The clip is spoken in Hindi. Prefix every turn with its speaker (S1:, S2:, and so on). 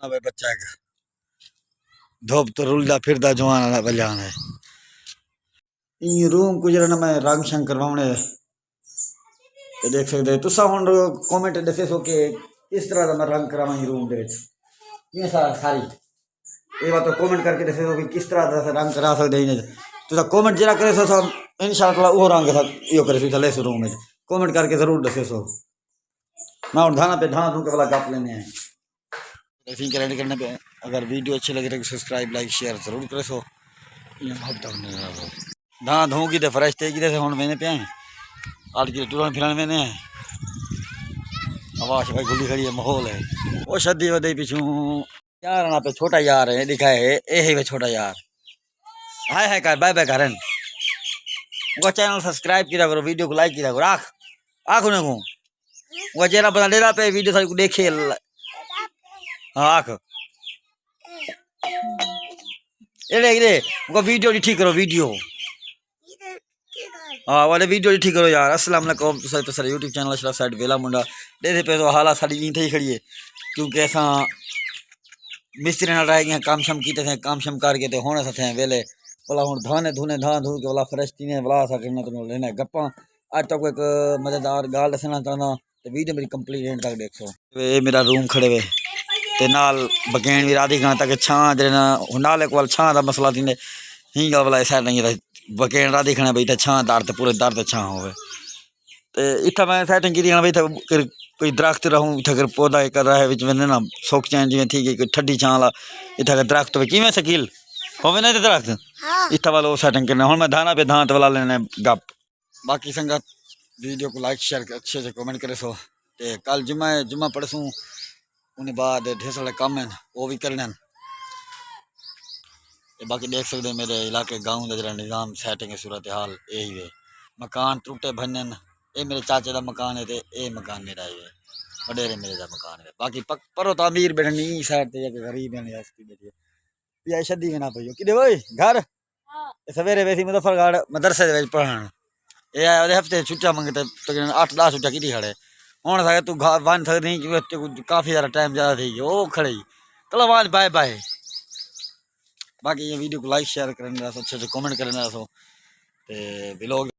S1: भाई बच्चा एक धोप तो रुलदा फिरदा जवान वाला बजान है इन रूम गुजरा ना मैं रंग शंग करवाने ते देख सकते तुसा हुन कमेंट दसे सो के किस तरह का मैं रंग करावां रूम दे विच ये सारी ये बात तो कमेंट करके दसे सो कि किस तरह का रंग करा सकदे इने तुसा कमेंट जरा करे सो इंशाल्लाह वो रंग यो करे सो थले रूम में कमेंट करके जरूर दसे सो मैं हुन धाना पे धाना दूं के वाला गप लेने हैं रेसिंग करने करने पे अगर वीडियो अच्छी लगे तो सब्सक्राइब लाइक शेयर जरूर करे सो ये धाना धोगी तो फ्रेश थे कि हुन मैंने पे आठ की टूरन फिरन मैंने आवाज भाई गुली खड़ी है माहौल है वो शादी वदे पिछू यार ना पे छोटा यार है लिखा है ए है छोटा यार हाय हाय कर बाय बाय करन वो चैनल सब्सक्राइब किया करो वीडियो को लाइक किया करो आख आख उन्हें को वो चेहरा बना डेरा पे वीडियो सारी को देखे हाँ आख ये वो वीडियो ठीक करो वीडियो हाँ वाले वीडियो ठीक करो यार अस्सलाम वालेकुम तो sir YouTube channel Ashraf side वेला मुंडा दे पे तो हालात साड़ी ईं थी खड़ी है क्योंकि असा मिस्त्री ना रह गए काम शम किए थे काम शम करके तो होने थे वेले बोला हूँ धाने धुने धा धू के बोला फ्रेश तीने बोला सा करना तो लेना गप्पा आज तक एक मजेदार गाल दसना चाहना तो वीडियो मेरी कंप्लीट एंड तक देख सो ये मेरा रूम खड़े हुए ते नाल बगैन भी राधी खां तक छां जरा नाल एक वाल छां का मसला थी ही गल वाला ऐसा नहीं बगैन राधी खाने भाई छां दार तो पूरे दार तो छां हो इतना मैं सैटिंग की भाई कोई दरख्त रहूँ इतना अगर पौधा कर रहा है बिच में ना सुख चैन जिमें थी गई कोई ठंडी छां वाला इतना अगर दरख्त हो किमें शकील होवे ना दरख्त इतना वाला सैटिंग करना हूँ मैं धाना पे धान वाला लेना गप बाकी संगत वीडियो को लाइक शेयर अच्छे से कमेंट करे सो ते कल जुम्मा पढ़सूँ उन्हें बाद ढेर सारे काम हैं वो भी करने बाकी देख सकते मेरे इलाके गाँव का जरा निज़ाम सैटिंग सूरत हाल यही है मकान टूटे भनन ये मेरे चाचे का मकान है तो ये मकान मेरा है वडेरे मेरे का मकान है बाकी परो तो अमीर बैठनी साइड से गरीब है बैठे शदी में ना पी कि भाई घर सवेरे वैसी मुजफ्फरगढ़ मदरसे पढ़न ये आए हफ्ते छुट्टियां मंगते तकरीबन 8-10 छुट्टियां की खड़े हूँ सके तू वन सकती काफ़ी ज़्यादा टाइम ज़्यादा थी गया वो खड़े चलो वाज बाय बाय बाकी ये वीडियो को लाइक शेयर करने अच्छे से कमेंट करने व्लॉग